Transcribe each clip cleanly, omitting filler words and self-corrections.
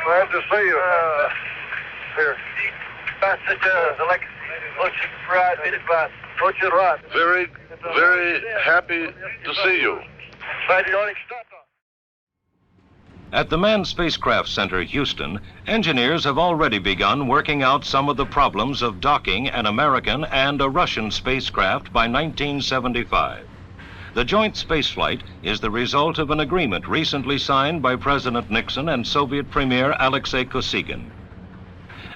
Glad to see you. Here. Very, very happy to see you. At the Manned Spacecraft Center, Houston, engineers have already begun working out some of the problems of docking an American and a Russian spacecraft by 1975. The joint spaceflight is the result of an agreement recently signed by President Nixon and Soviet Premier Alexei Kosygin.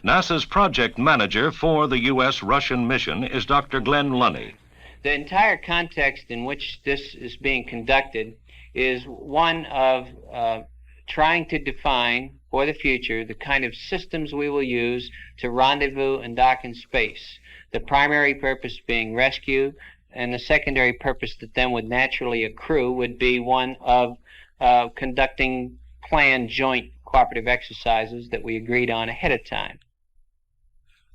NASA's project manager for the U.S.-Russian mission is Dr. Glenn Lunny. The entire context in which this is being conducted is one of trying to define for the future the kind of systems we will use to rendezvous and dock in space. The primary purpose being rescue, and the secondary purpose that then would naturally accrue would be one of conducting planned joint cooperative exercises that we agreed on ahead of time.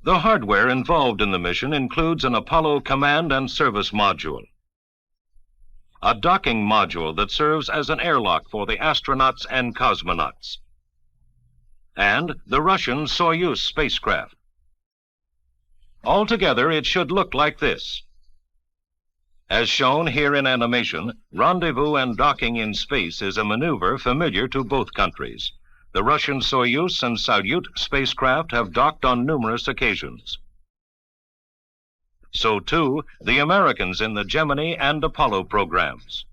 The hardware involved in the mission includes an Apollo command and service module, a docking module that serves as an airlock for the astronauts and cosmonauts, and the Russian Soyuz spacecraft. Altogether, it should look like this. As shown here in animation, rendezvous and docking in space is a maneuver familiar to both countries. The Russian Soyuz and Salyut spacecraft have docked on numerous occasions. So too, the Americans in the Gemini and Apollo programs.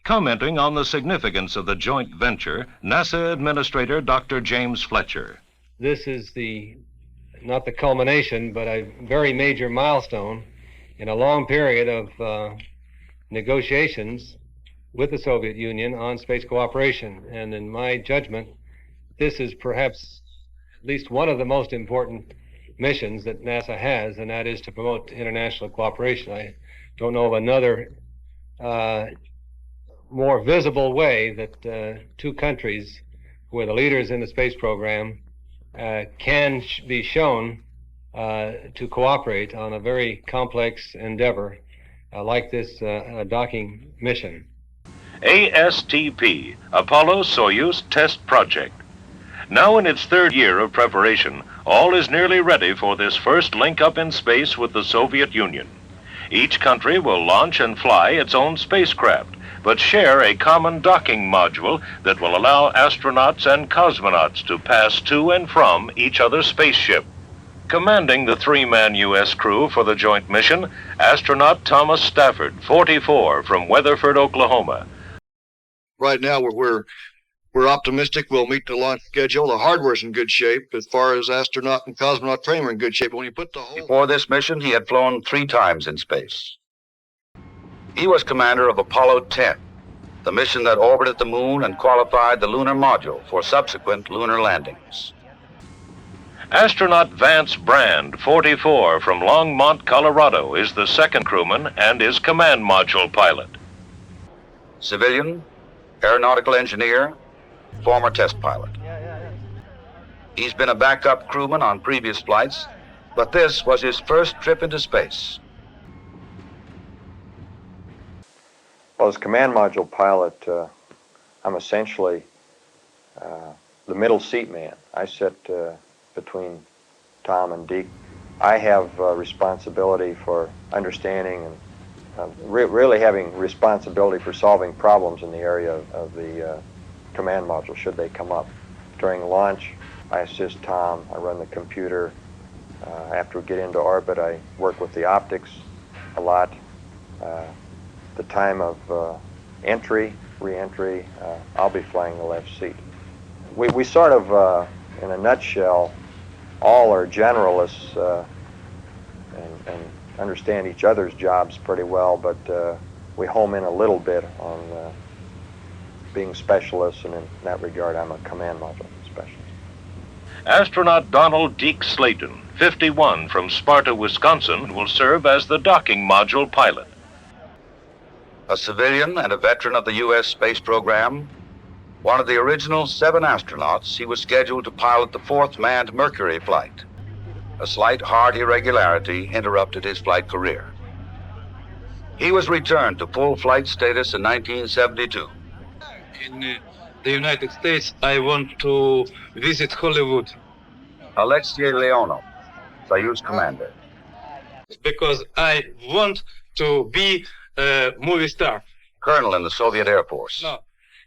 Commenting on the significance of the joint venture, NASA Administrator Dr. James Fletcher. This is not the culmination, but a very major milestone in a long period of negotiations with the Soviet Union on space cooperation. And in my judgment, this is perhaps at least one of the most important missions that NASA has, and that is to promote international cooperation. I don't know of another more visible way that two countries who are the leaders in the space program can be shown to cooperate on a very complex endeavor like this docking mission. ASTP, Apollo-Soyuz Test Project. Now in its third year of preparation, all is nearly ready for this first link-up in space with the Soviet Union. Each country will launch and fly its own spacecraft, but share a common docking module that will allow astronauts and cosmonauts to pass to and from each other's spaceship. Commanding the three-man U.S. crew for the joint mission, astronaut Thomas Stafford, 44, from Weatherford, Oklahoma. Right now, we're optimistic we'll meet the launch schedule. The hardware's in good shape as far as astronaut and cosmonaut training are in good shape. When you put the whole... Before this mission, he had flown 3 times in space. He was commander of Apollo 10, the mission that orbited the moon and qualified the lunar module for subsequent lunar landings. Astronaut Vance Brand, 44, from Longmont, Colorado, is the second crewman and is command module pilot. Civilian, aeronautical engineer, former test pilot. He's been a backup crewman on previous flights, but this was his first trip into space. Well, as command module pilot, I'm essentially the middle seat man. I sit between Tom and Deke. I have responsibility for understanding and really having responsibility for solving problems in the area of the command module should they come up. During launch, I assist Tom. I run the computer. After we get into orbit, I work with the optics a lot. The time of entry, re-entry, I'll be flying the left seat. We sort of, in a nutshell, all are generalists and understand each other's jobs pretty well, but we home in a little bit on being specialists, and in that regard, I'm a command module specialist. Astronaut Donald Deke Slayton, 51, from Sparta, Wisconsin, will serve as the docking module pilot. A civilian and a veteran of the U.S. space program, one of the original 7 astronauts, he was scheduled to pilot the 4th manned Mercury flight. A slight heart irregularity interrupted his flight career. He was returned to full flight status in 1972. In the United States, I want to visit Hollywood Alexei Leonov, Soyuz commander. because I want to be a movie star. Colonel in the Soviet Air Force. No,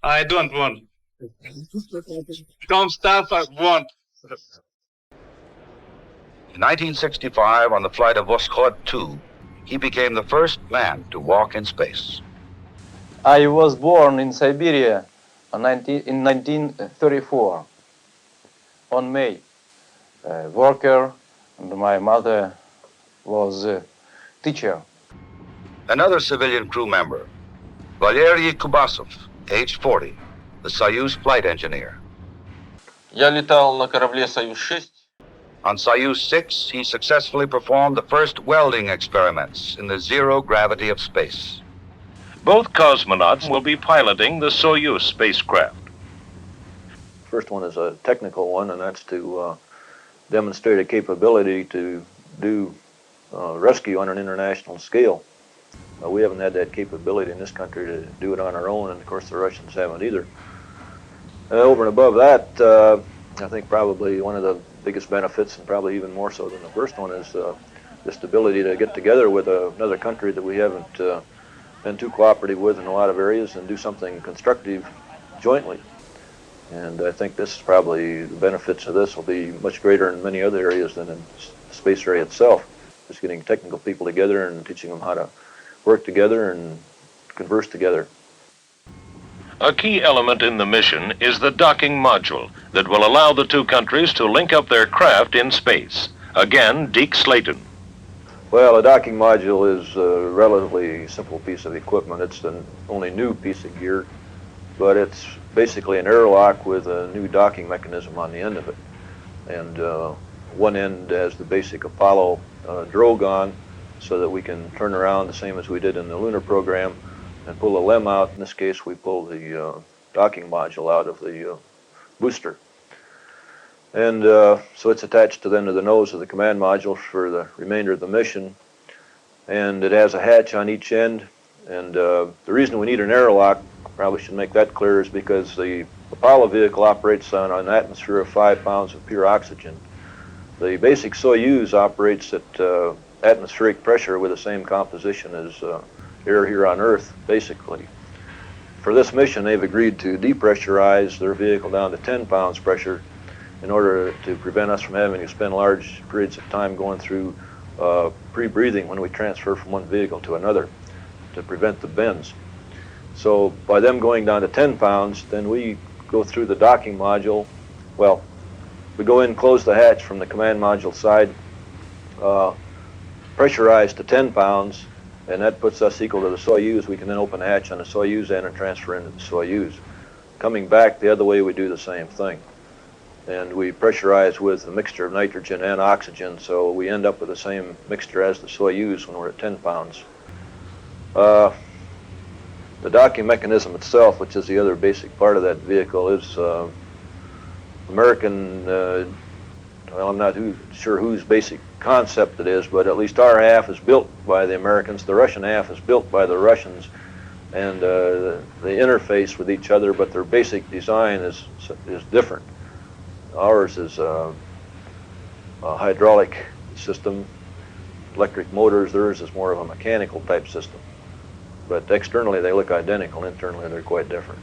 I don't want. Some stuff I want. In 1965, on the flight of Voskhod 2, he became the first man to walk in space. I was born in Siberia in 1934 on May. Worker, and my mother was a teacher. Another civilian crew member, Valery Kubasov, age 40, the Soyuz flight engineer. Я летал на корабле «Союз-6». On Soyuz 6, he successfully performed the first welding experiments in the zero gravity of space. Both cosmonauts will be piloting the Soyuz spacecraft. First one is a technical one, and that's to demonstrate a capability to do rescue on an international scale. We haven't had that capability in this country to do it on our own, and of course the Russians haven't either. Over and above that, I think probably one of the biggest benefits, and probably even more so than the first one, is this ability to get together with another country that we haven't been too cooperative with in a lot of areas and do something constructive jointly. And I think this is probably, the benefits of this will be much greater in many other areas than in the space area itself. Just getting technical people together and teaching them how to work together and converse together. A key element in the mission is the docking module that will allow the two countries to link up their craft in space. Again, Deke Slayton. Well, a docking module is a relatively simple piece of equipment. It's the only new piece of gear, but it's basically an airlock with a new docking mechanism on the end of it. And one end has the basic Apollo drogue so that we can turn around the same as we did in the lunar program and pull a lem out. In this case, we pull the docking module out of the booster. And so it's attached to the nose of the command module for the remainder of the mission. And it has a hatch on each end. And the reason we need an airlock, probably should make that clear, is because the Apollo vehicle operates on an atmosphere of 5 pounds of pure oxygen. The basic Soyuz operates at atmospheric pressure with the same composition as air here on Earth, basically. For this mission, they've agreed to depressurize their vehicle down to 10 pounds pressure in order to prevent us from having to spend large periods of time going through pre-breathing when we transfer from one vehicle to another to prevent the bends. So by them going down to 10 pounds, then we go through the docking module. Well, we go in, close the hatch from the command module side, pressurized to 10 pounds, and that puts us equal to the Soyuz. We can then open the hatch on the Soyuz end and transfer into the Soyuz. Coming back the other way, we do the same thing. And we pressurize with a mixture of nitrogen and oxygen, so we end up with the same mixture as the Soyuz when we're at 10 pounds. The docking mechanism itself, which is the other basic part of that vehicle, is American, well, I'm not sure whose basic concept it is, but at least our half is built by the Americans, the Russian half is built by the Russians, and they interface with each other, but their basic design is different. Ours is a hydraulic system, electric motors. Theirs is more of a mechanical type system. But externally they look identical, internally they're quite different.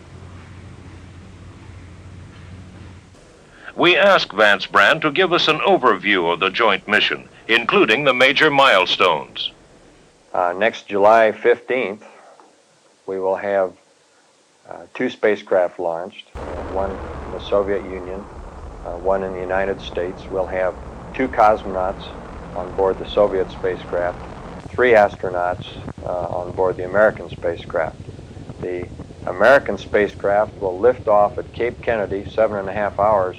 We asked Vance Brand to give us an overview of the joint mission, including the major milestones. Next July 15th, we will have 2 spacecraft launched, one in the Soviet Union, one in the United States. We'll have 2 cosmonauts on board the Soviet spacecraft, 3 astronauts on board the American spacecraft. The American spacecraft will lift off at Cape Kennedy 7.5 hours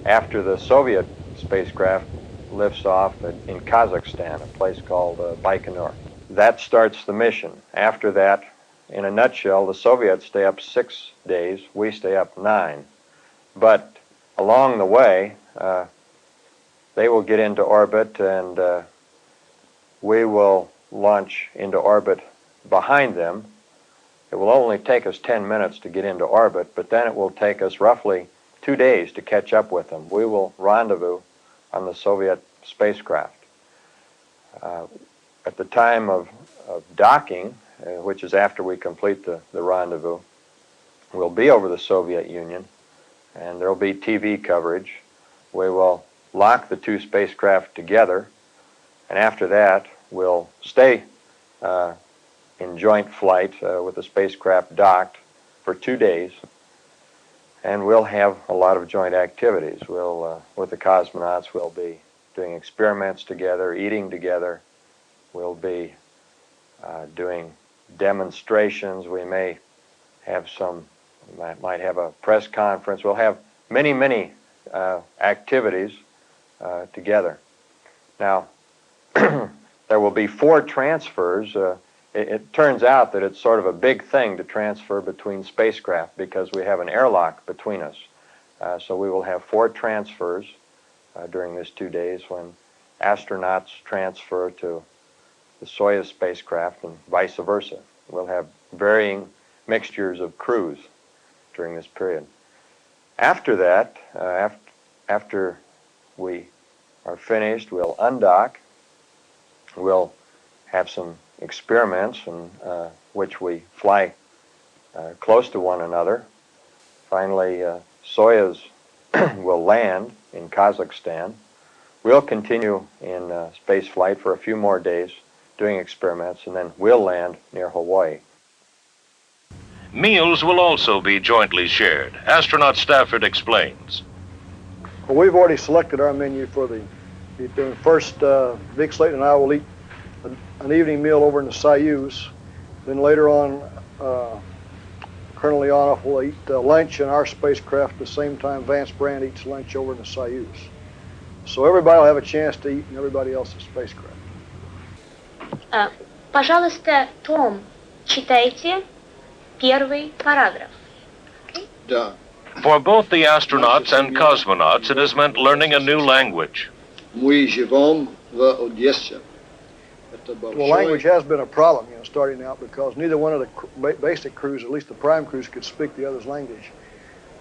after the Soviet spacecraft lifts off in Kazakhstan, a place called Baikonur. That starts the mission. After that, in a nutshell, the Soviets stay up 6 days, we stay up 9. But along the way, they will get into orbit, and we will launch into orbit behind them. It will only take us 10 minutes to get into orbit, but then it will take us roughly 2 days to catch up with them. We will rendezvous on the Soviet spacecraft. At the time of docking, which is after we complete the rendezvous, we'll be over the Soviet Union, and there will be TV coverage. We will lock the two spacecraft together, and after that, we'll stay in joint flight with the spacecraft docked for 2 days, and we'll have a lot of joint activities. We'll, with the cosmonauts, we'll be doing experiments together, eating together. We'll be doing demonstrations. We may have might have a press conference. We'll have many activities together. Now, there will be 4 transfers. It turns out that it's sort of a big thing to transfer between spacecraft because we have an airlock between us. So we will have 4 transfers during this 2 days when astronauts transfer to the Soyuz spacecraft and vice versa. We'll have varying mixtures of crews during this period. After that, after we are finished, we'll undock. We'll have some experiments in which we fly close to one another. Finally, Soyuz will land in Kazakhstan. We'll continue in space flight for a few more days doing experiments, and then we'll land near Hawaii. Meals will also be jointly shared. Astronaut Stafford explains. Well, we've already selected our menu for the first. Vic, Slayton, and I will eat an evening meal over in the Soyuz. Then later on, Colonel Leonov will eat lunch in our spacecraft at the same time Vance Brand eats lunch over in the Soyuz. So everybody will have a chance to eat in everybody else's spacecraft. Пожалуйста, Том, читайте первый параграф. Да. For both the astronauts and cosmonauts, it has meant learning a new language. Мы живем в Одессе. Well, language has been a problem, starting out because neither one of the basic crews, at least the prime crews, could speak the other's language.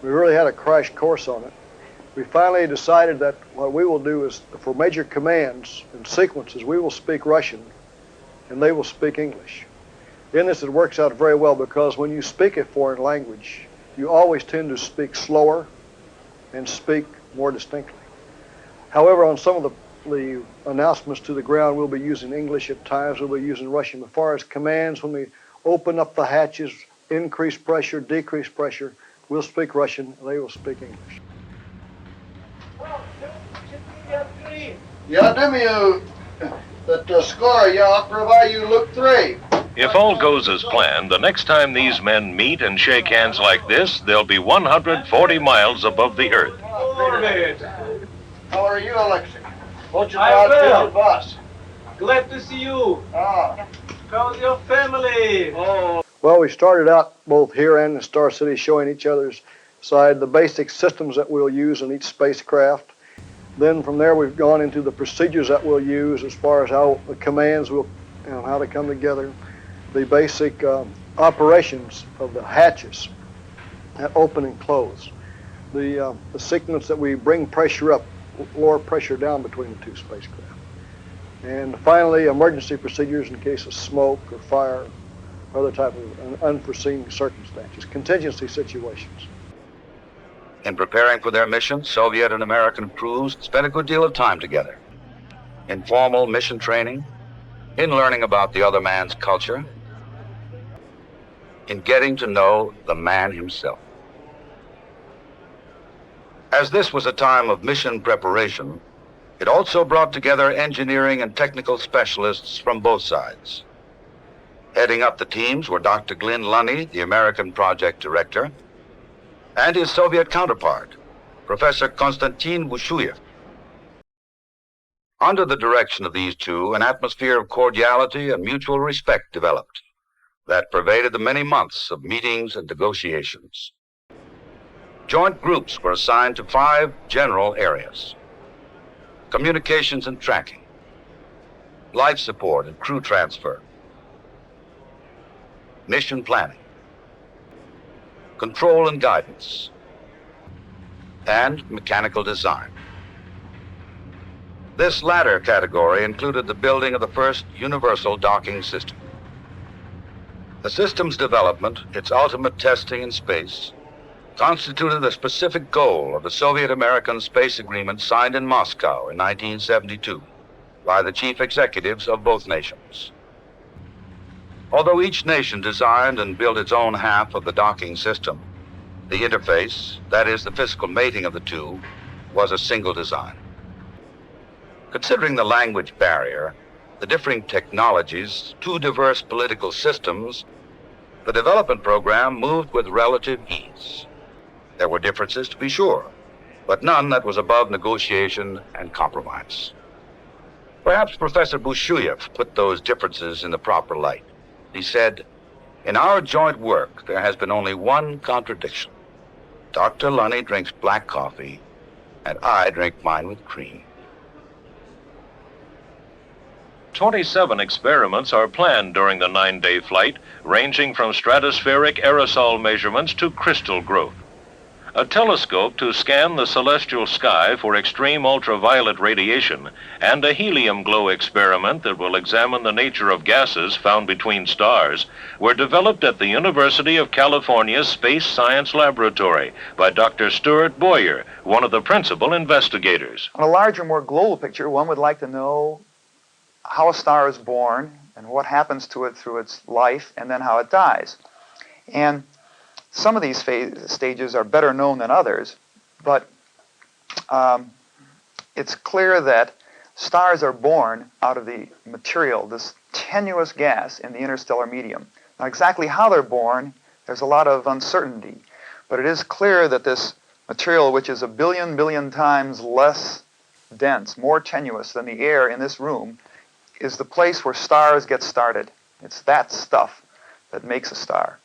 We really had a crash course on it. We finally decided that what we will do is, for major commands and sequences, we will speak Russian and they will speak English. In this, it works out very well because when you speak a foreign language, you always tend to speak slower and speak more distinctly. However, on some of the announcements to the ground, we'll be using English at times, we'll be using Russian. As far as commands, when we open up the hatches, increase pressure, decrease pressure, we'll speak Russian, they will speak English. Я думаю, that the score, я provided look 3. If all goes as planned, the next time these men meet and shake hands like this, they'll be 140 miles above the Earth. How are you, Alexei? I'm well. Boss. Glad to see you. How's your family? Well, we started out both here and in Star City showing each other's side the basic systems that we'll use in each spacecraft. Then from there we've gone into the procedures that we'll use as far as how the commands will, how they come together, the basic operations of the hatches that open and close, the sequence that we bring pressure up, lower pressure down between the two spacecraft, and finally emergency procedures in case of smoke or fire or other type of unforeseen circumstances, contingency situations. In preparing for their mission, Soviet and American crews spent a good deal of time together. In formal mission training, in learning about the other man's culture, in getting to know the man himself. As this was a time of mission preparation, it also brought together engineering and technical specialists from both sides. Heading up the teams were Dr. Glenn Lunny, the American project director, and his Soviet counterpart, Professor Konstantin Bushuyev. Under the direction of these two, an atmosphere of cordiality and mutual respect developed that pervaded the many months of meetings and negotiations. Joint groups were assigned to 5 general areas: communications and tracking, life support and crew transfer, mission planning, control and guidance, and mechanical design. This latter category included the building of the first universal docking system. The system's development, its ultimate testing in space, constituted the specific goal of the Soviet-American space agreement signed in Moscow in 1972 by the chief executives of both nations. Although each nation designed and built its own half of the docking system, the interface, that is, the physical mating of the two, was a single design. Considering the language barrier, the differing technologies, two diverse political systems, the development program moved with relative ease. There were differences, to be sure, but none that was above negotiation and compromise. Perhaps Professor Bushuyev put those differences in the proper light. He said, "In our joint work, there has been only one contradiction. Dr. Lunny drinks black coffee, and I drink mine with cream." 27 experiments are planned during the 9-day flight, ranging from stratospheric aerosol measurements to crystal growth. A telescope to scan the celestial sky for extreme ultraviolet radiation, and a helium glow experiment that will examine the nature of gases found between stars, were developed at the University of California's Space Science Laboratory by Dr. Stuart Boyer, one of the principal investigators. On a larger, more global picture, one would like to know how a star is born and what happens to it through its life, and then how it dies. And some of these stages are better known than others, but it's clear that stars are born out of the material, this tenuous gas in the interstellar medium. Now, exactly how they're born, there's a lot of uncertainty, but it is clear that this material, which is a billion times less dense, more tenuous than the air in this room, is the place where stars get started. It's that stuff that makes a star.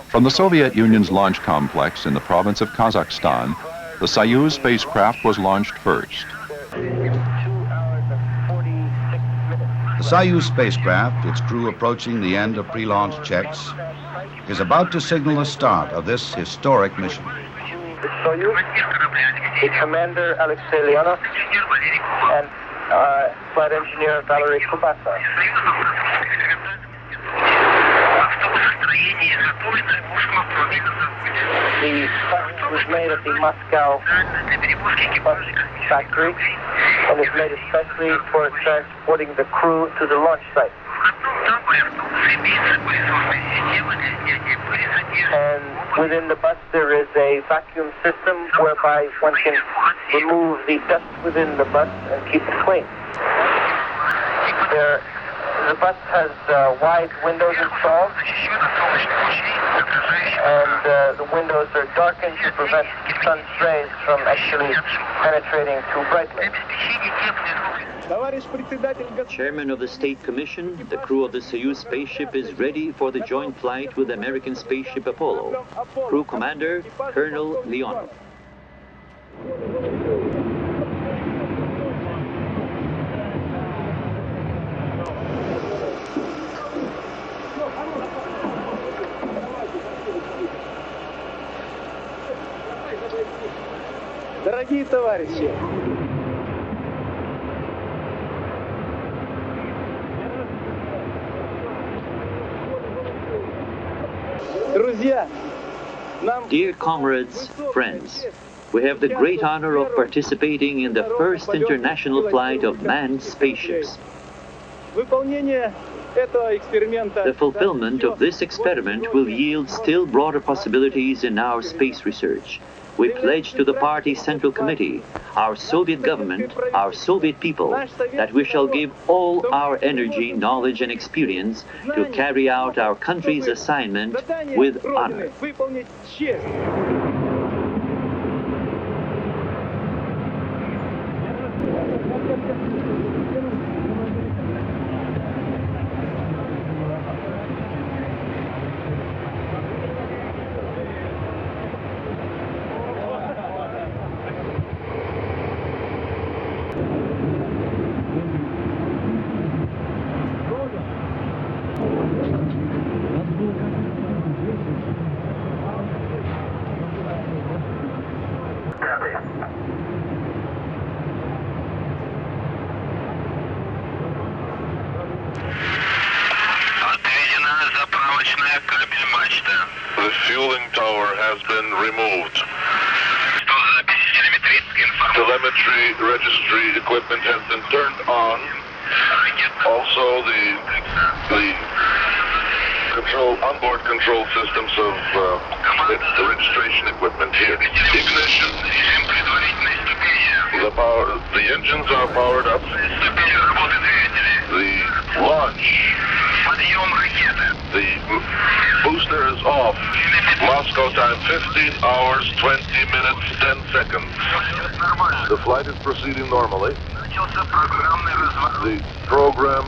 From the Soviet Union's launch complex in the province of Kazakhstan, the Soyuz spacecraft was launched first. The Soyuz spacecraft, its crew approaching the end of pre-launch checks, is about to signal the start of this historic mission. Soyuz, the commander Alexei Leonov, and flight engineer Valery Kubasov. The bus was made at the Moscow bus factory and is made especially for transporting the crew to the launch site. And within the bus there is a vacuum system whereby one can remove the dust within the bus and keep it clean. The bus has wide windows installed, and the windows are darkened to prevent sun's rays from actually penetrating too brightly. Chairman of the State Commission, the crew of the Soyuz spaceship is ready for the joint flight with the American spaceship Apollo. Crew Commander, Colonel Leonov. Дорогие товарищи, друзья, Dear comrades, friends, we have the great honor of participating in the first international flight of manned spaceships. The fulfillment of this experiment will yield still broader possibilities in our space research. We pledge to the party's Central Committee, our Soviet government, our Soviet people, that we shall give all our energy, knowledge, and experience to carry out our country's assignment with honor. has been removed. Telemetry registry equipment has been turned on. Also, the onboard control systems of the registration equipment here. Ignition. The engines are powered up. The launch. The booster is off. Moscow time 15 hours, 20 minutes, 10 seconds. The flight is proceeding normally. The program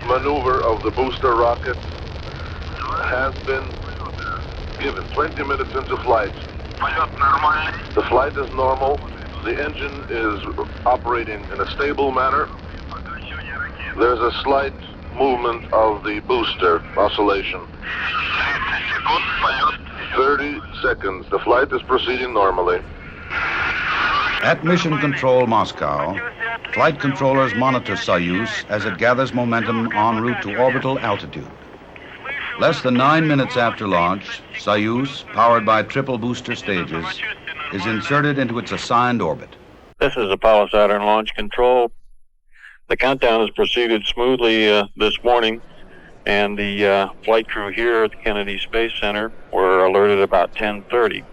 maneuver of the booster rocket has been given 20 minutes into flight. The flight is normal. The engine is operating in a stable manner. There's a slight movement of the booster oscillation. 30 seconds. The flight is proceeding normally. At Mission Control Moscow, flight controllers monitor Soyuz as it gathers momentum en route to orbital altitude. Less than 9 minutes after launch, Soyuz, powered by triple booster stages, is inserted into its assigned orbit. This is Apollo Saturn Launch Control. The countdown has proceeded smoothly this morning, and the flight crew here at the Kennedy Space Center were alerted about 10:30.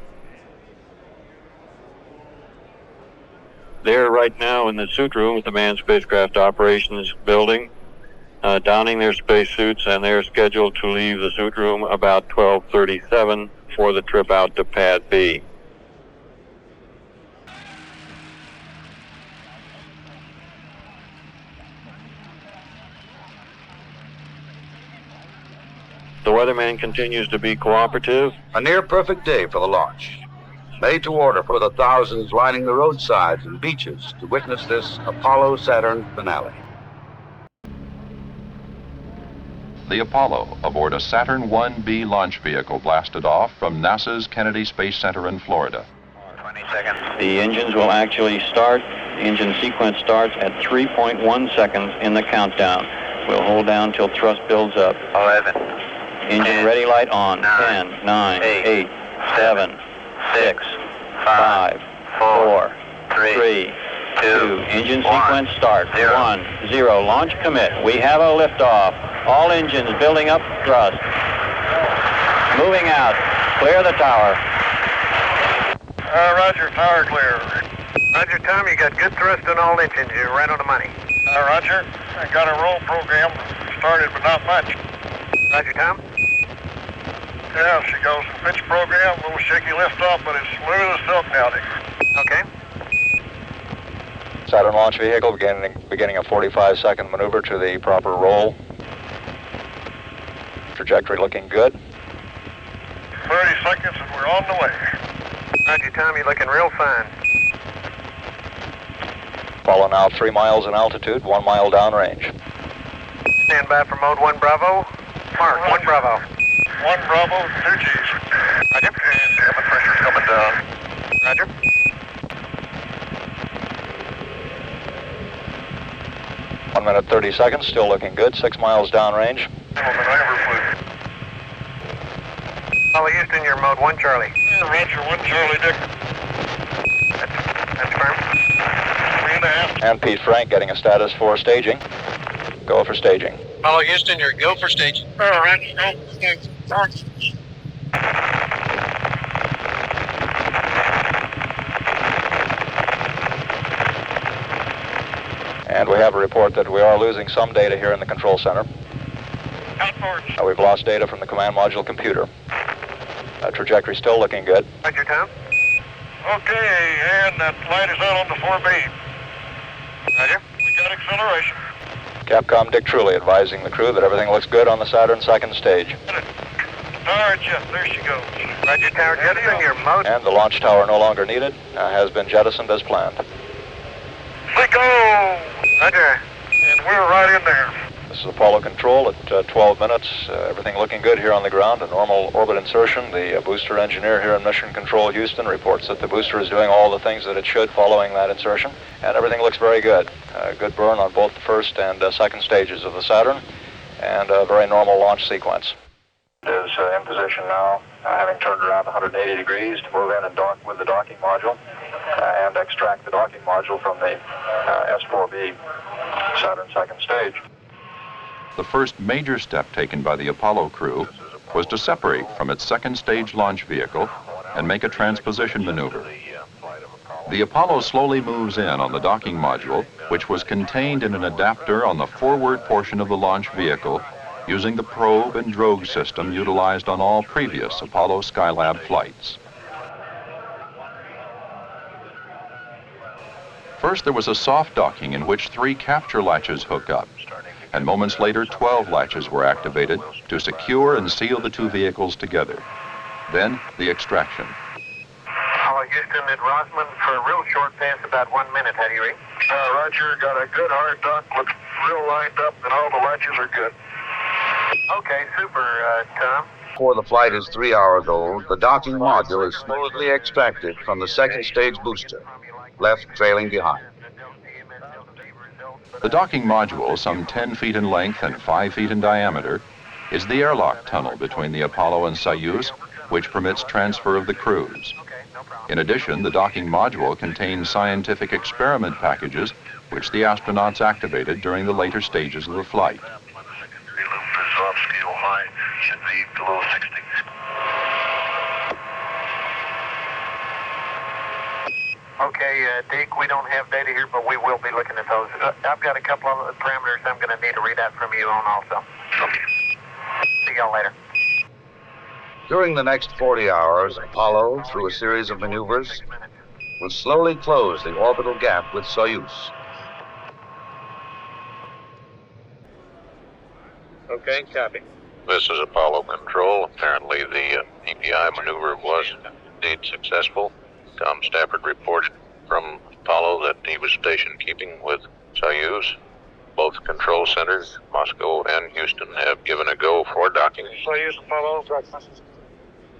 They're right now in the suit room at the Manned Spacecraft Operations Building, donning their spacesuits, and they're scheduled to leave the suit room about 12:37 for the trip out to Pad B. The weatherman continues to be cooperative. A near-perfect day for the launch. Made to order for the thousands lining the roadsides and beaches to witness this Apollo-Saturn finale. The Apollo aboard a Saturn 1B launch vehicle blasted off from NASA's Kennedy Space Center in Florida. 20 seconds. The engines will actually start. The engine sequence starts at 3.1 seconds in the countdown. We'll hold down till thrust builds up. 11. Engine ready light on. 10, 9, 8, 7, 6, 5, 4, 3, 2. Engine sequence start. 1, 0. Launch commit. We have a liftoff. All engines building up thrust. Moving out. Clear the tower. Roger, tower clear. Roger, Tom, you got good thrust on all engines. You're right on the money. Roger, I got a roll program started, but not much. Roger, Tom? Yeah, she goes. Pitch program, little shaky lift off, but it's smooth as silk now. Okay. Saturn launch vehicle beginning a 45-second maneuver to the proper roll. Trajectory looking good. 30 seconds and we're on the way. Roger, Tom, you're looking real fine. Apollo now 3 miles in altitude, 1 mile downrange. Stand by for mode 1 Bravo. Mark, 1 Bravo. 1 Bravo, 2 Gs. Roger. And cabin pressure's coming down. Roger. One minute 30 seconds, still looking good, 6 miles downrange. Apollo Houston, you're mode 1 Charlie. Roger, 1 Charlie, Dick. That's firm. 3.5. And Pete Frank getting a status for staging. Go for staging. Apollo Houston, you're go for staging. Roger, go for staging. And we have a report that we are losing some data here in the control center. We've lost data from the command module computer. Trajectory still looking good. Roger, Tom. Okay, and that light is out on the 4B. Roger. We got acceleration. Capcom Dick Truly advising the crew that everything looks good on the Saturn second stage. Tower jet, there she goes. Roger, tower jettison, your mode. And the launch tower no longer needed, has been jettisoned as planned. We go! Roger. And we're right in there. This is Apollo Control at 12 minutes. Everything looking good here on the ground. A normal orbit insertion. The booster engineer here in Mission Control Houston reports that the booster is doing all the things that it should following that insertion. And everything looks very good. Good burn on both the first and second stages of the Saturn. And a very normal launch sequence. Is in position now, having turned around 180 degrees to move in and dock with the docking module and extract the docking module from the S4B Saturn second stage. The first major step taken by the Apollo crew was to separate from its second stage launch vehicle and make a transposition maneuver. The Apollo slowly moves in on the docking module, which was contained in an adapter on the forward portion of the launch vehicle using the probe and drogue system utilized on all previous Apollo Skylab flights. First, there was a soft docking in which 3 capture latches hook up, and moments later 12 latches were activated to secure and seal the 2 vehicles together. Then, the extraction. Hello, Houston, at Rosman for a real short pass, about 1 minute. How do you read? Roger, got a good hard dock, looks real lined up, and all the latches are good. Okay, super, Tom. Before the flight is 3 hours old, the docking module is smoothly extracted from the second stage booster, left trailing behind. The docking module, some 10 feet in length and 5 feet in diameter, is the airlock tunnel between the Apollo and Soyuz, which permits transfer of the crews. In addition, the docking module contains scientific experiment packages, which the astronauts activated during the later stages of the flight. Off scale high, should be below 60. Okay, Deke, we don't have data here, but we will be looking at those. I've got a couple of parameters I'm going to need a readout from you on also. Okay. See y'all later. During the next 40 hours, Apollo, through a series of maneuvers, will slowly close the orbital gap with Soyuz. Okay, copy. This is Apollo Control. Apparently the EPI maneuver was indeed successful. Tom Stafford reported from Apollo that he was station keeping with Soyuz. Both control centers, Moscow and Houston, have given a go for docking. Soyuz, Apollo.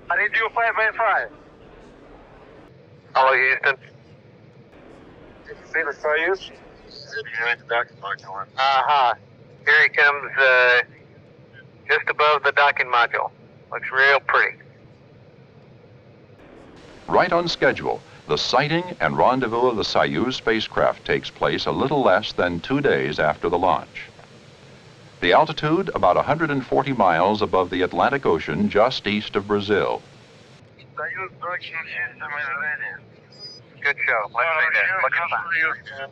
I need you 585. Hello, Houston. Did you see the Soyuz? Behind the docking module. Uh-huh. Here he comes, just above the docking module. Looks real pretty. Right on schedule, the sighting and rendezvous of the Soyuz spacecraft takes place a little less than 2 days after the launch. The altitude about 140 miles above the Atlantic Ocean just east of Brazil. Soyuz docking system is ready. Good show. Let's see that. Look at that.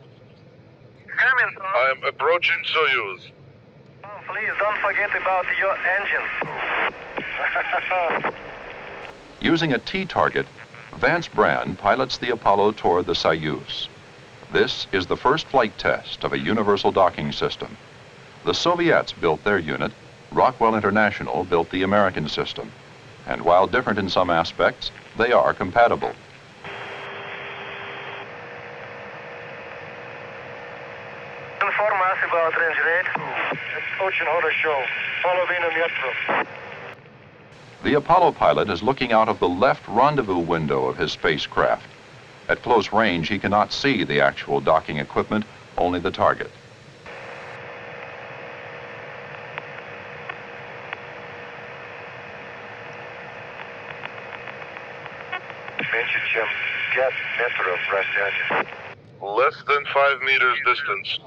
I'm approaching Soyuz. Oh, please don't forget about your engines. Using a T-target, Vance Brand pilots the Apollo toward the Soyuz. This is the first flight test of a universal docking system. The Soviets built their unit, Rockwell International built the American system. And while different in some aspects, they are compatible. Inform us about range rate. It's очень хорошо. Половина метров. The Apollo pilot is looking out of the left rendezvous window of his spacecraft. At close range, he cannot see the actual docking equipment, only the target. Less than 5 meters distance.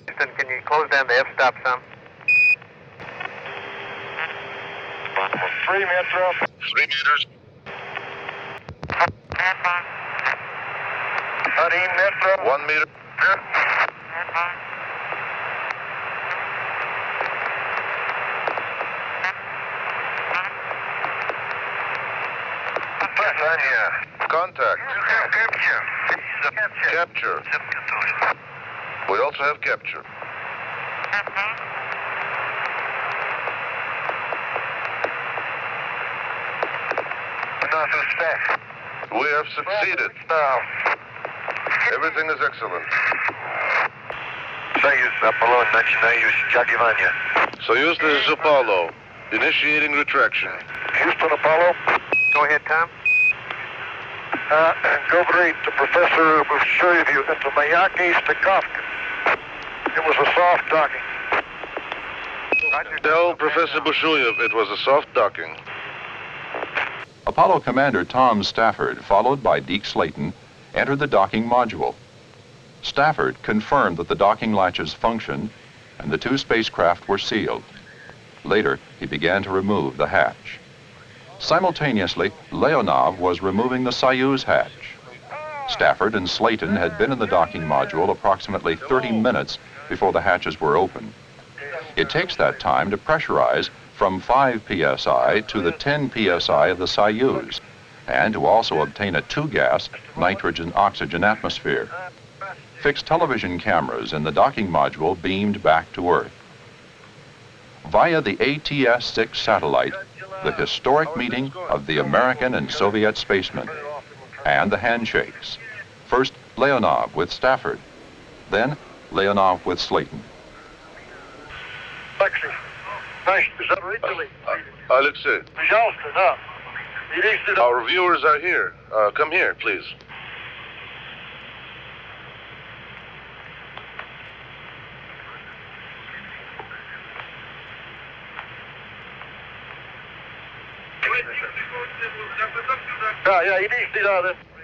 Houston, can you close down the f-stop some? 3 meters. 3 meters. 13 meters. 1 meter. Contact. Capture. We also have capture. We have succeeded. Everything is excellent. Soyuz, Apollon, начинаю стягивание. Soyuz, this is Apollo. Initiating retraction. Houston, Apollo. Go ahead, Tom. Говорит Professor will show you into Mayaki Stakovka. It was a soft docking. Tell Professor Bushuyev it was a soft docking. Apollo Commander Tom Stafford, followed by Deke Slayton, entered the docking module. Stafford confirmed that the docking latches functioned and the two spacecraft were sealed. Later, he began to remove the hatch. Simultaneously, Leonov was removing the Soyuz hatch. Stafford and Slayton had been in the docking module approximately 30 minutes before the hatches were open. It takes that time to pressurize from 5 psi to the 10 psi of the Soyuz, and to also obtain a two-gas nitrogen-oxygen atmosphere. Fixed television cameras in the docking module beamed back to Earth. Via the ATS-6 satellite, the historic meeting of the American and Soviet spacemen, and the handshakes. First, Leonov with Stafford, then Leonov with Slayton. Alexei. Our viewers are here. Come here, please.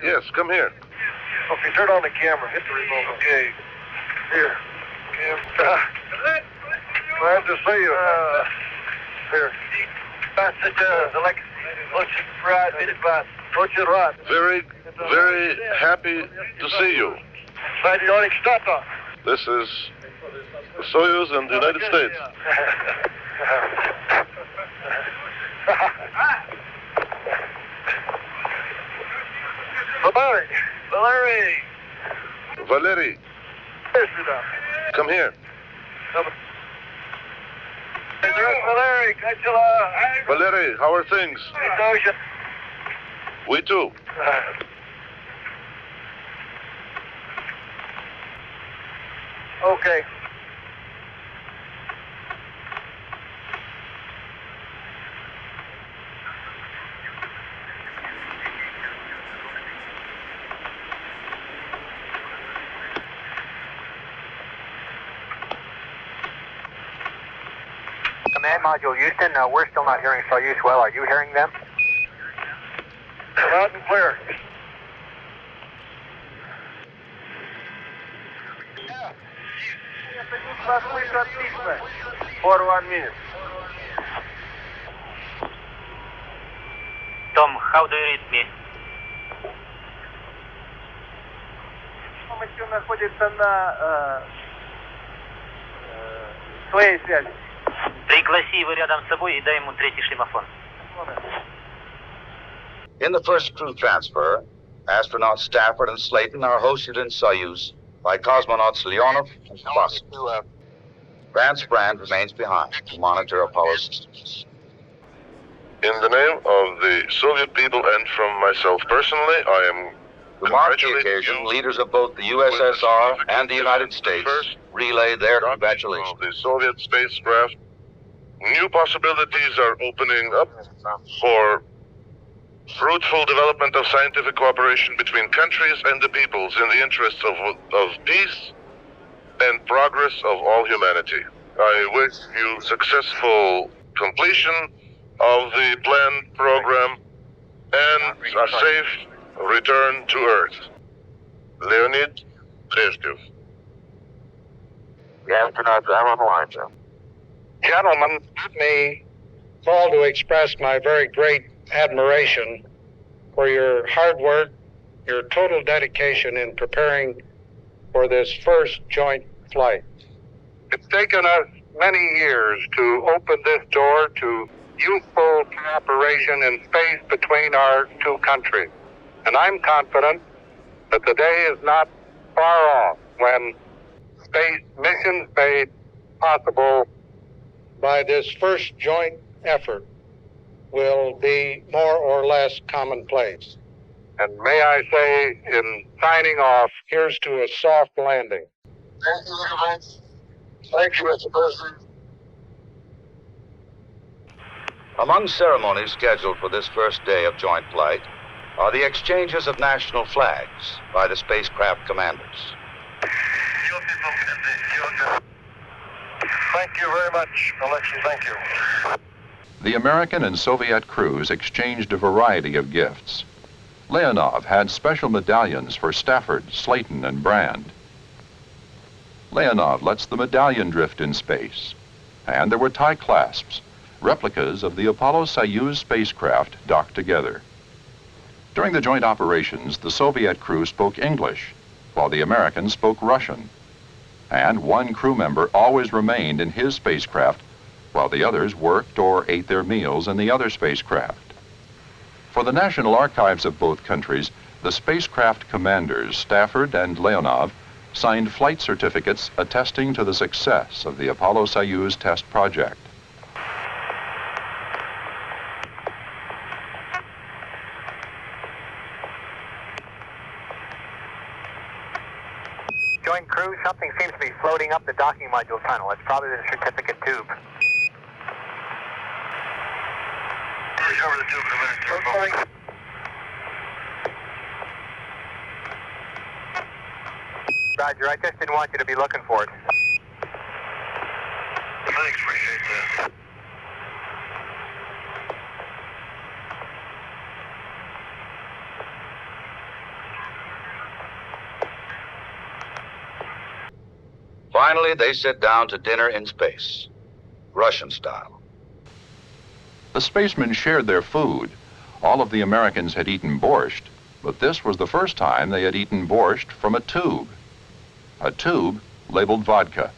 Yes, come here. Okay, turn on the camera. Hit the remote. Okay. Here. Glad to see you. Here. Very, very happy to see you. This is the Soyuz and the United States. Valery. Come here. Valery, how are things? We too. Okay. Command Module Houston, we're still not hearing Soyuz well. Are you hearing them? Loud and clear. For 1 minute. Tom, how do you read me? Находится на своей связи. Пригласи его рядом с собой и дай ему третий шлемофон. In the first crew transfer, astronauts Stafford and Slayton are hosted in Soyuz by cosmonauts Leonov and Kubasov. Vance Brand remains behind to monitor Apollo systems. In the name of the Soviet people and from myself personally, I am to mark the occasion, leaders of both the USSR and the United States relay their congratulations. The Soviet spacecraft. New possibilities are opening up for fruitful development of scientific cooperation between countries and the peoples in the interests of peace and progress of all humanity. I wish you successful completion of the planned program and a safe return to Earth. Leonid Brezhnev. The astronauts are on the line, sir. Gentlemen, let me call to express my very great admiration for your hard work, your total dedication in preparing for this first joint flight. It's taken us many years to open this door to useful cooperation in space between our two countries. And I'm confident that the day is not far off when space missions made possible by this first joint effort will be more or less commonplace. And may I say, in signing off, here's to a soft landing. Thank you very much. Thank you, Mr. President. Among ceremonies scheduled for this first day of joint flight are the exchanges of national flags by the spacecraft commanders. Thank you very much, Alexei. Thank you. The American and Soviet crews exchanged a variety of gifts. Leonov had special medallions for Stafford, Slayton, and Brand. Leonov lets the medallion drift in space. And there were tie clasps, replicas of the Apollo-Soyuz spacecraft docked together. During the joint operations, the Soviet crew spoke English, while the Americans spoke Russian. And one crew member always remained in his spacecraft, while the others worked or ate their meals in the other spacecraft. For the National Archives of both countries, the spacecraft commanders, Stafford and Leonov, signed flight certificates attesting to the success of the Apollo-Soyuz Test Project. Joint crew, something seems to be floating up the docking module tunnel. It's probably the certificate tube. Cover the tube in a minute, sir. Roger, I just didn't want you to be looking for it. Thanks, appreciate that. Finally, they sit down to dinner in space, Russian style. The spacemen shared their food. All of the Americans had eaten borscht, but this was the first time they had eaten borscht from a tube. A tube labeled vodka.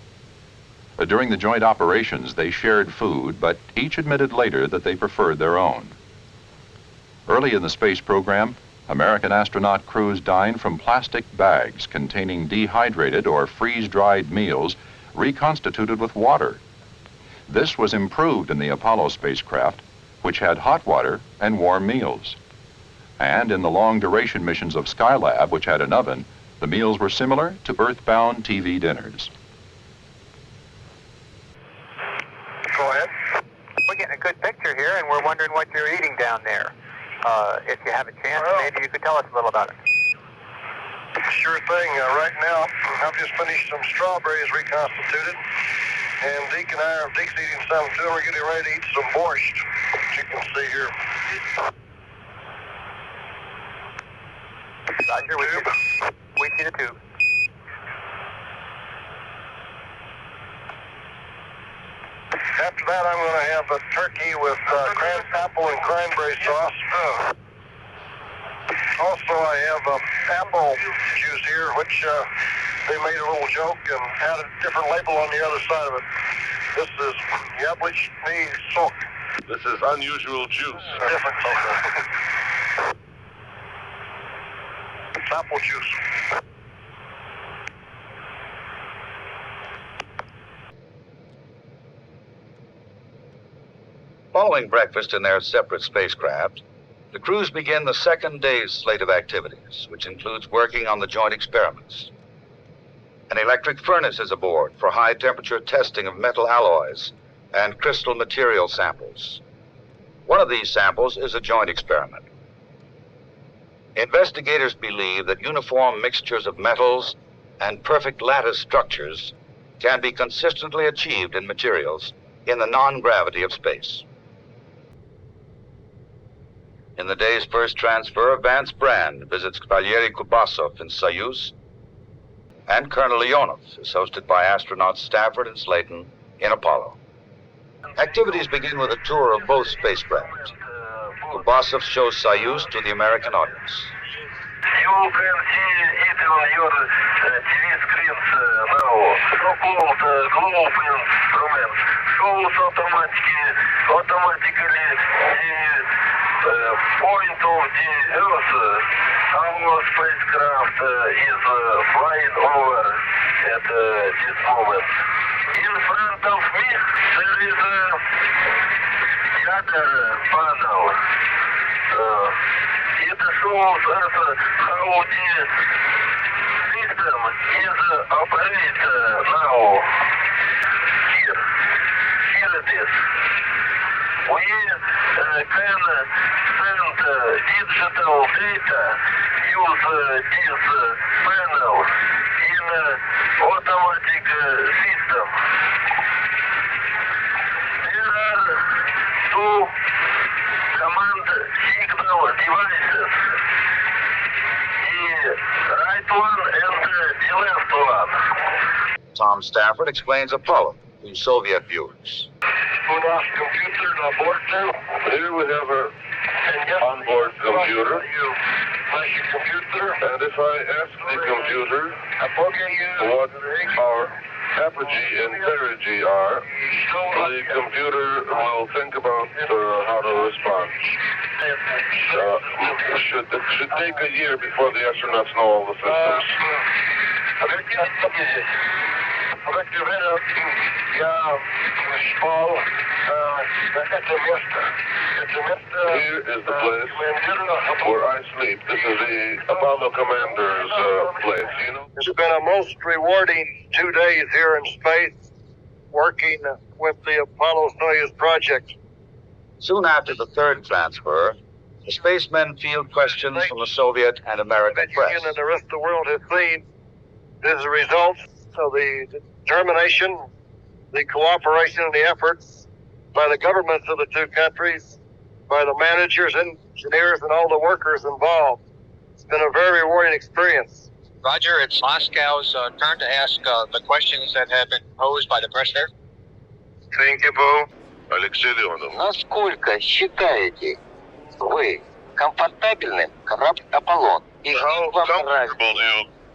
During the joint operations, they shared food, but each admitted later that they preferred their own. Early in the space program, American astronaut crews dined from plastic bags containing dehydrated or freeze-dried meals reconstituted with water. This was improved in the Apollo spacecraft, which had hot water and warm meals. And in the long-duration missions of Skylab, which had an oven, the meals were similar to Earth-bound TV dinners. Go ahead. We're getting a good picture here, and we're wondering what you're eating down there. If you have a chance, maybe you could tell us a little about it. Sure thing. Right now, I've just finished some strawberries reconstituted, and Deke's eating some too. We're getting ready to eat some borscht, as you can see here. Roger, we see the tube. After that, I'm going to have a turkey with apple and cranberry sauce. Also, I have apple juice here, which they made a little joke and had a different label on the other side of it. This is yablычный sok. This is unusual juice. Different sok. It's apple juice. Following breakfast in their separate spacecraft, the crews begin the second day's slate of activities, which includes working on the joint experiments. An electric furnace is aboard for high-temperature testing of metal alloys and crystal material samples. One of these samples is a joint experiment. Investigators believe that uniform mixtures of metals and perfect lattice structures can be consistently achieved in materials in the non-gravity of space. In the day's first transfer, Vance Brand visits Valery Kubasov in Soyuz, and Colonel Leonov is hosted by astronauts Stafford and Slayton in Apollo. Activities begin with a tour of both spacecraft. Kubasov shows Soyuz to the American audience. You can see it on your TV screens now. So-called globe instruments shows automatically the point of the Earth. Our spacecraft is flying over at this moment. In front of me there is another panel. It shows us how the system is operated now. Here it is. We can send digital data, use this panel in automatic system. two command signal devices. The right one and the left one. Tom Stafford explains Apollo to Soviet viewers. Here we have our onboard computer. And if I ask the computer what our apogee and perigee are, the computer will think about how to respond. It should take a year before the astronauts know all the systems. Here is the place where I sleep. This is the Apollo commander's place. You know? It's been a most rewarding 2 days here in space, working with the Apollo-Soyuz project. Soon after the third transfer, the spacemen field questions from the Soviet and American press. And the rest of the world has seen is the result of the determination, the cooperation, and the efforts by the governments of the two countries, by the managers, engineers, and all the workers involved. It's been a very rewarding experience. Roger, it's Moscow's turn to ask the questions that have been posed by the press there. Thank you, Bo. Алексей Leonov. Насколько считаете вы комфортабельным корабль «Аполлон»? И How comfortable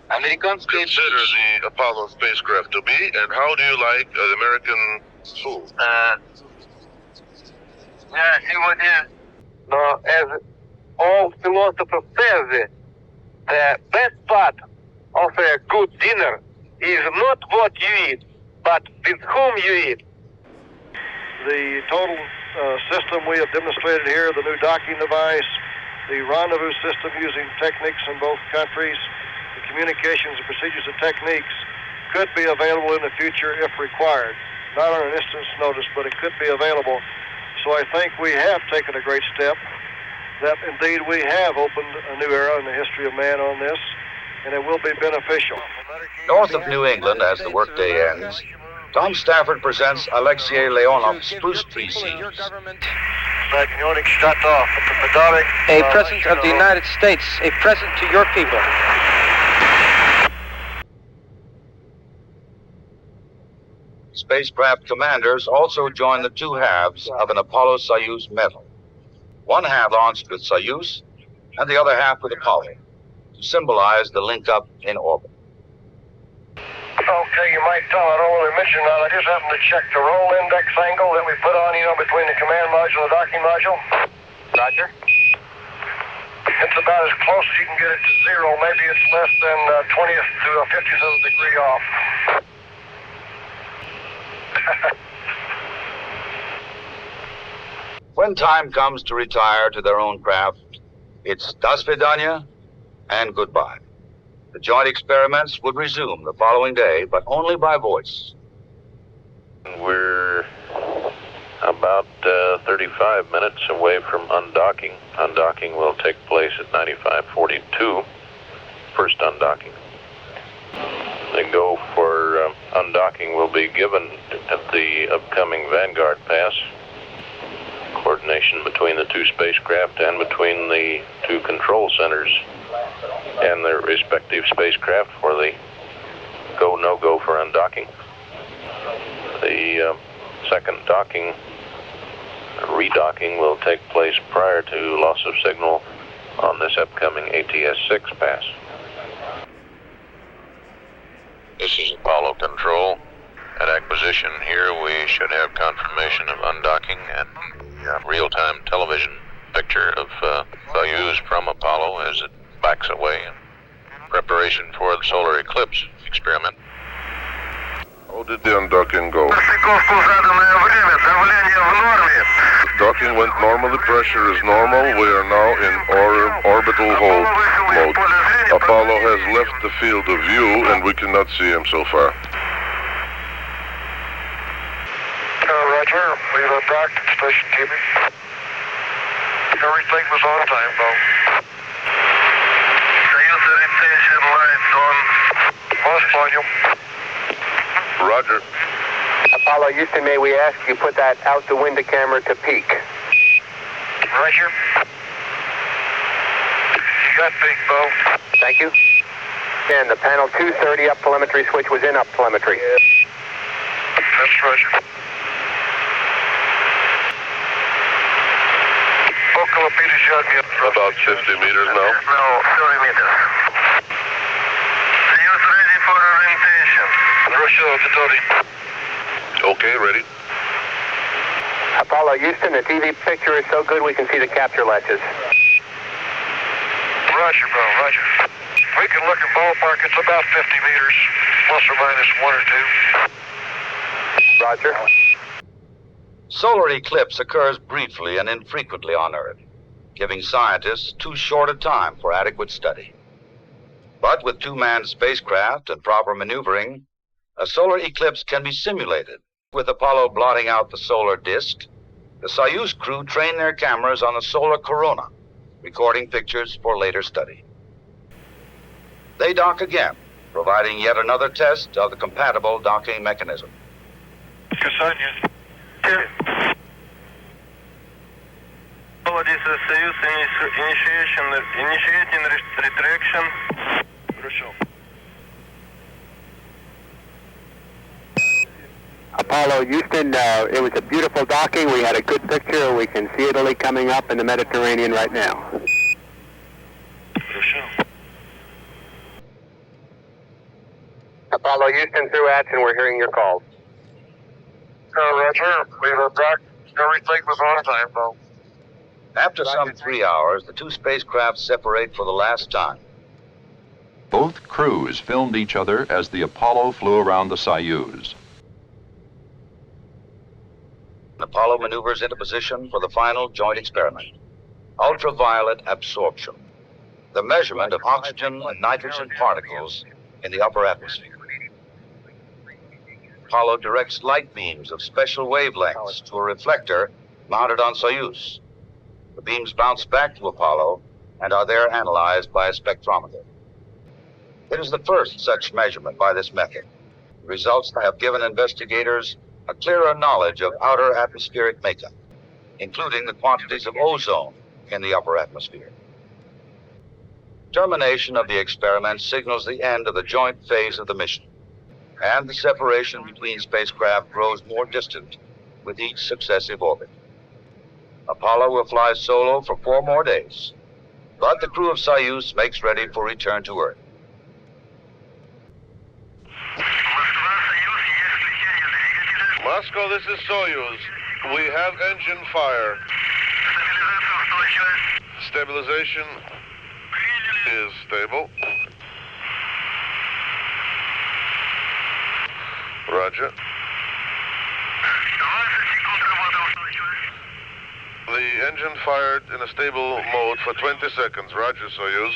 do you consider the Apollo spacecraft to be, and how do you like the American food? As all philosophers say, the best part of a good dinner is not what you eat, but with whom you eat. The total system we have demonstrated here, the new docking device, the rendezvous system using techniques in both countries, the communications and procedures and techniques could be available in the future if required. Not on an instant's notice, but it could be available. So I think we have taken a great step, that indeed we have opened a new era in the history of man on this, and it will be beneficial. North of New England, as the workday ends, Tom Stafford presents Alexei Leonov's spruce tree scenes. A present of the United States, a present to your people. Spacecraft commanders also join the two halves of an Apollo-Soyuz medal. One half launched with Soyuz, and the other half with Apollo, to symbolize the link-up in orbit. Okay, you might tell, I don't want to mention that. I just happened to check the roll index angle that we put on, between the command module and the docking module. Roger. It's about as close as you can get it to zero. Maybe it's less than 20th to a 50th of a degree off. When time comes to retire to their own craft, it's das vidanya and goodbye. The joint experiments would resume the following day, but only by voice. We're about 35 minutes away from undocking. Undocking will take place at 9542, first undocking. The go for undocking will be given at the upcoming Vanguard pass. Coordination between the two spacecraft and between the two control centers and their respective spacecraft for the go, no-go for undocking. The second docking, redocking, will take place prior to loss of signal on this upcoming ATS-6 pass. This is Apollo Control. At acquisition here, we should have confirmation of undocking and real-time television picture of Soyuz from Apollo as it backs away in preparation for the solar eclipse experiment. How did the undocking go? Docking went normally, pressure is normal. We are now in orbital hold mode. Apollo has left the field of view and we cannot see him so far. Roger, we've docked at station TV. Everything was on time, though. Soyuz orientation lights on. Most volume. Roger. Apollo Houston, may we ask you put that out the window camera to peak? Roger. You got peak, Bo. Thank you. And the panel 230 up telemetry switch was in up telemetry. That's Roger. Focal repeater shot me up. About 50 meters now. No, 30 meters. Soyuz ready for orientation. Russia, auditorium. Okay, ready. Apollo Houston, the TV picture is so good we can see the capture latches. Roger, bro, roger. We can look at ballpark. It's about 50 meters, plus or minus 1 or 2. Roger. Solar eclipse occurs briefly and infrequently on Earth, giving scientists too short a time for adequate study. But with two-manned spacecraft and proper maneuvering, a solar eclipse can be simulated. With Apollo blotting out the solar disk, the Soyuz crew train their cameras on the solar corona, recording pictures for later study. They dock again, providing yet another test of the compatible docking mechanism. Apollo, this is Soyuz initiating retraction. Apollo Houston, it was a beautiful docking. We had a good picture. We can see Italy coming up in the Mediterranean right now. Apollo Houston through Action, we're hearing your call. Roger, we were back. Everything was on time, though. After some 3 hours, the two spacecraft separate for the last time. Both crews filmed each other as the Apollo flew around the Soyuz. Apollo maneuvers into position for the final joint experiment, ultraviolet absorption, the measurement of oxygen and nitrogen particles in the upper atmosphere. Apollo directs light beams of special wavelengths to a reflector mounted on Soyuz. The beams bounce back to Apollo and are there analyzed by a spectrometer. It is the first such measurement by this method. The results have given investigators a clearer knowledge of outer atmospheric makeup, including the quantities of ozone in the upper atmosphere. Termination of the experiment signals the end of the joint phase of the mission, and the separation between spacecraft grows more distant with each successive orbit. Apollo will fly solo for 4 more days, but the crew of Soyuz makes ready for return to Earth. Moscow, this is Soyuz. We have engine fire. Stabilization is stable. Roger. The engine fired in a stable mode for 20 seconds. Roger, Soyuz.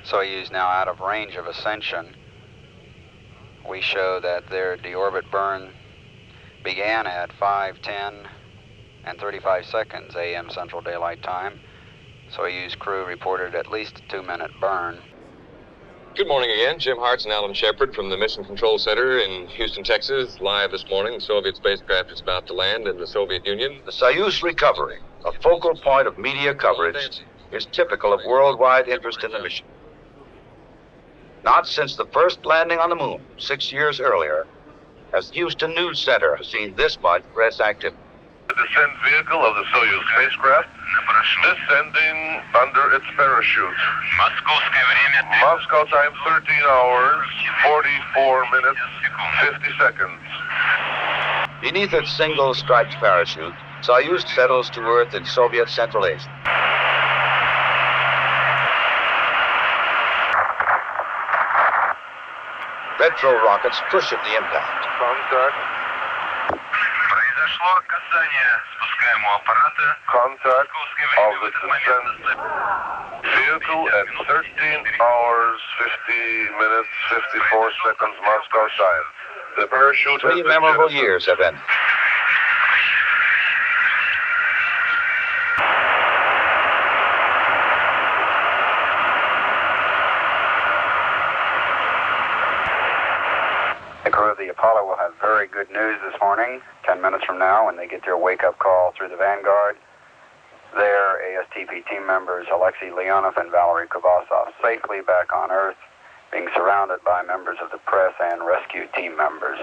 Soyuz now out of range of ascension. We show that their deorbit burn began at 5:10 and 35 seconds a.m. Central Daylight Time. Soyuz crew reported at least a 2-minute burn. Good morning again. Jim Hartz and Alan Shepard from the Mission Control Center in Houston, Texas. Live this morning, the Soviet spacecraft is about to land in the Soviet Union. The Soyuz recovery, a focal point of media coverage, is typical of worldwide interest in the mission. Not since the first landing on the moon 6 years earlier has the Houston News Center seen this much press activity. The descent vehicle of the Soyuz spacecraft descending under its parachute. Moscow time 13 hours, 44 minutes, 50 seconds. Beneath its single striped parachute, Soyuz settles to Earth in Soviet Central Asia. Retro rockets cushion the impact. Contact of the descent vehicle at 13 hours, 50 minutes, 54 seconds Moscow time. The parachute 3 memorable years have ended. Apollo will have very good news this morning, 10 minutes from now, when they get their wake-up call through the Vanguard. Their ASTP team members, Alexei Leonov and Valery Kubasov, safely back on Earth, being surrounded by members of the press and rescue team members.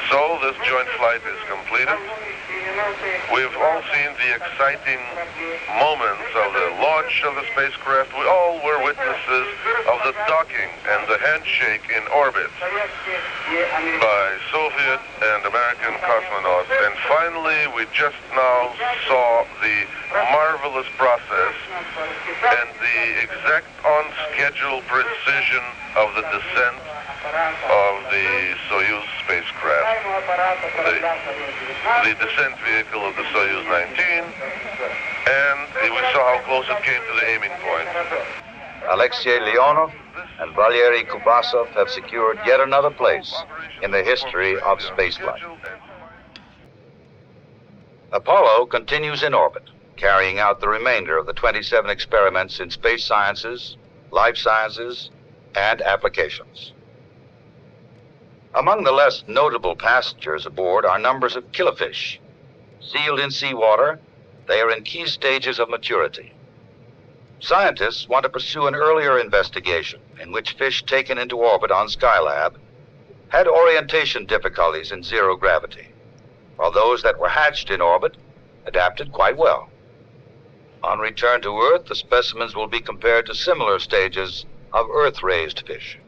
So this joint flight is completed. We've all seen the exciting moments of the launch of the spacecraft. We all were witnesses of the docking and the handshake in orbit by Soviet and American cosmonauts. And finally, we just now saw the marvelous process and the exact on-schedule precision of the descent of the Soyuz spacecraft, the descent vehicle of the Soyuz 19, and we saw how close it came to the aiming point. Alexei Leonov and Valery Kubasov have secured yet another place in the history of spaceflight. Apollo continues in orbit, carrying out the remainder of the 27 experiments in space sciences, life sciences, and applications. Among the less notable passengers aboard are numbers of killifish. Sealed in seawater, they are in key stages of maturity. Scientists want to pursue an earlier investigation in which fish taken into orbit on Skylab had orientation difficulties in zero gravity, while those that were hatched in orbit adapted quite well. On return to Earth, the specimens will be compared to similar stages of Earth-raised fish.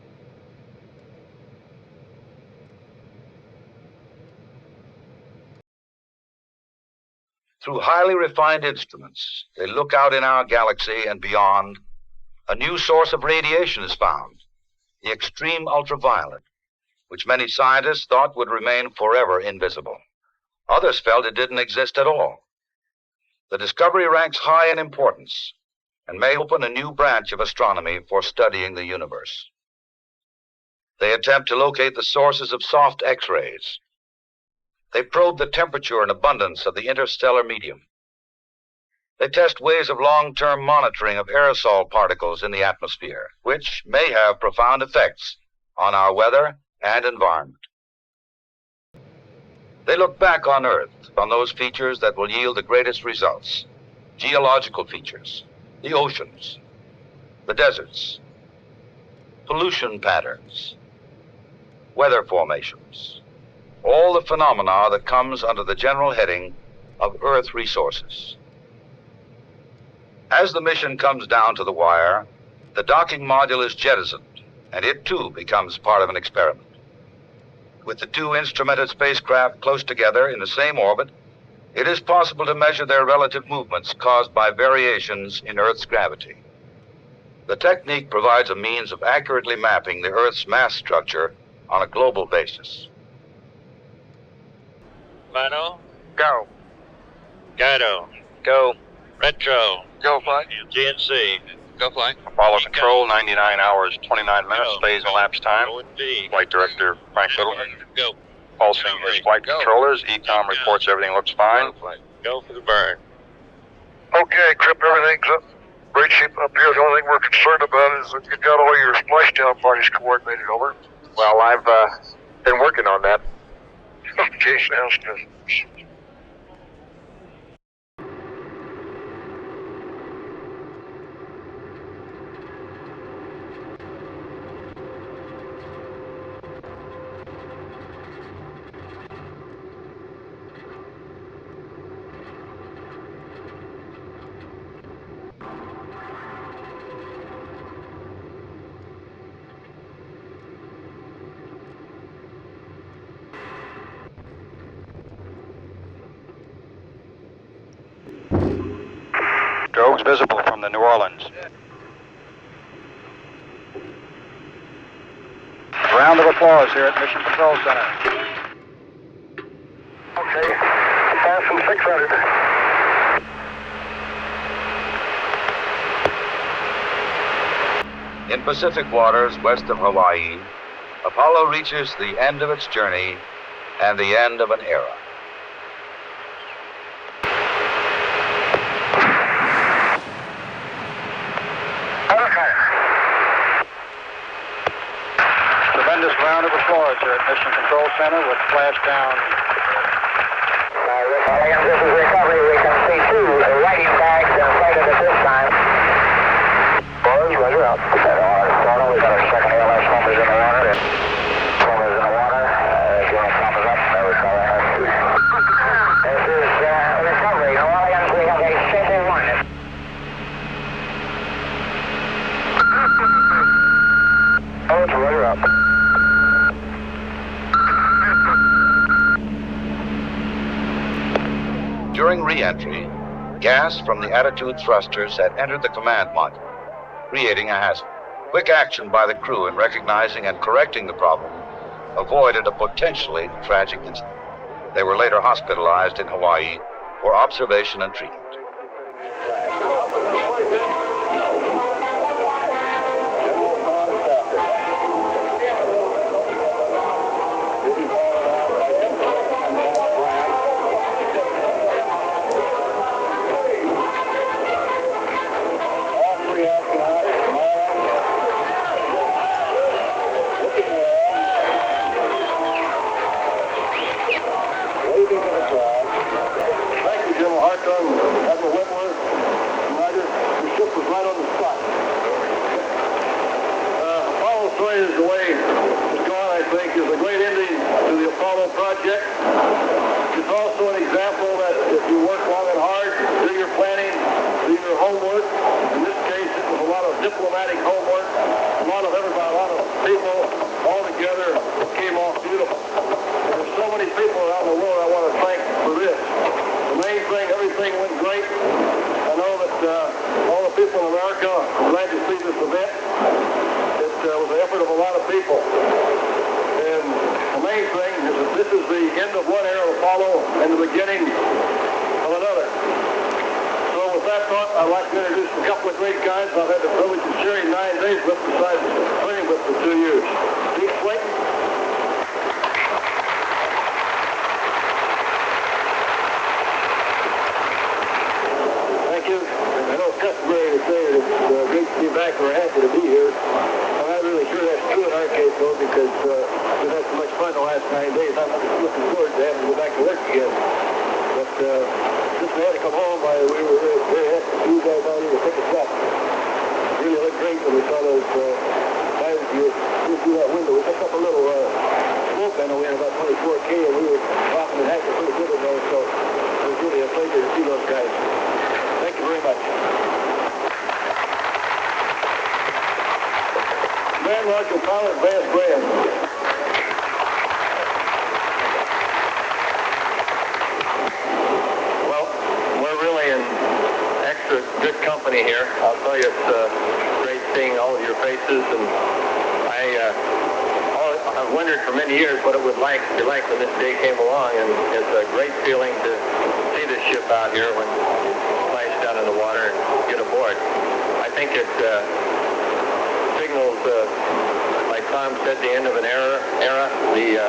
Through highly refined instruments, they look out in our galaxy and beyond. A new source of radiation is found, the extreme ultraviolet, which many scientists thought would remain forever invisible. Others felt it didn't exist at all. The discovery ranks high in importance and may open a new branch of astronomy for studying the universe. They attempt to locate the sources of soft X-rays. They probe the temperature and abundance of the interstellar medium. They test ways of long-term monitoring of aerosol particles in the atmosphere, which may have profound effects on our weather and environment. They look back on Earth, on those features that will yield the greatest results: geological features, the oceans, the deserts, pollution patterns, weather formations, all the phenomena that comes under the general heading of Earth resources. As the mission comes down to the wire, the docking module is jettisoned, and it too becomes part of an experiment. With the two instrumented spacecraft close together in the same orbit, it is possible to measure their relative movements caused by variations in Earth's gravity. The technique provides a means of accurately mapping the Earth's mass structure on a global basis. Mono. Go. Guido. Go. Retro. Go, flight. GNC. Go flight. Apollo Control, 99 hours, 29 minutes, Go. phase elapsed time. Go indeed. Flight Director Frank Little. Go. Pulsing his flight controllers. ECOM reports everything looks fine. Go for the burn. Okay, Crip, everything's up. Great shape up here. The only thing we're concerned about is that you got all your splashdown parties coordinated over. Well, I've been working on that. Okay, sounds good. Drogues visible from the New Orleans. Round of applause here at Mission Control Center. Okay, pass from 600. In Pacific waters west of Hawaii, Apollo reaches the end of its journey and the end of an era. Tremendous round of applause here at Mission Control Center with Splashdown. This is recovery. We can see two writing bags inflated at this time. Boys, roger out. We've got our second ALS numbers in the water. Numbers in the water. Going thumbs up. There we go. This is recovery. New Orleans, we have a single one. Boys, roger out. During re-entry, gas from the attitude thrusters had entered the command module, creating a hazard. Quick action by the crew in recognizing and correcting the problem avoided a potentially tragic incident. They were later hospitalized in Hawaii for observation and treatment. Apollo-Soyuz, the way it's gone, I think, is a great ending to the Apollo project. It's also an example that if you work long and hard, do your planning, do your homework. In this case, it was a lot of diplomatic homework. A lot of people all together came off beautiful. There's so many people around the world I want to thank for this. The main thing, everything went great. I know that all the people in America are glad to see this event. It was the effort of a lot of people. And the main thing is that this is the end of one era of Apollo and the beginning of another. So with that thought, I'd like to introduce a couple of great guys I've had the privilege of sharing 9 days with besides training with for 2 years. Steve Slayton. Thank you. I know it's customary to say that it's great to be back. We're happy to be here. I'm not really sure that's true in our case, though, because we've had so much fun the last 9 days. I'm looking forward to having to go back to work again. But since we had to come home, we were very happy to see you guys out here to pick us up. It really looked great when we saw those guys through that window. We picked up a little smoke. I know we had about 24K, and we were dropping and acting pretty good in those, so it was really a pleasure to see those guys. Thank you very much. Grand Marshal Pilot Vance Graham. Well, we're really in extra good company here. I'll tell you, it's great seeing all of your faces, and I've wondered for many years what it would be like when this day came along, and it's a great feeling to see this ship out here when it splashed down in the water and get aboard. I think it signals, like Tom said, the end of an era. The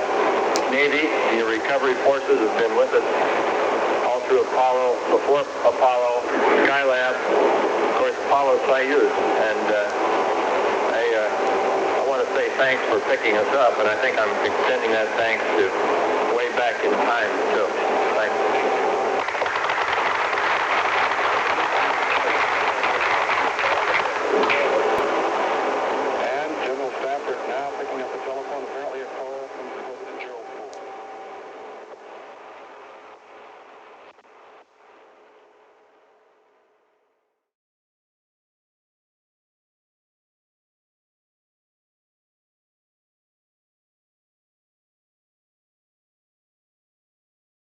Navy, the recovery forces have been with us all through Apollo, before Apollo, Skylab, of course, Apollo-Soyuz, and I want to say thanks for picking us up, and I think I'm extending that thanks to way back in time, too. Thanks.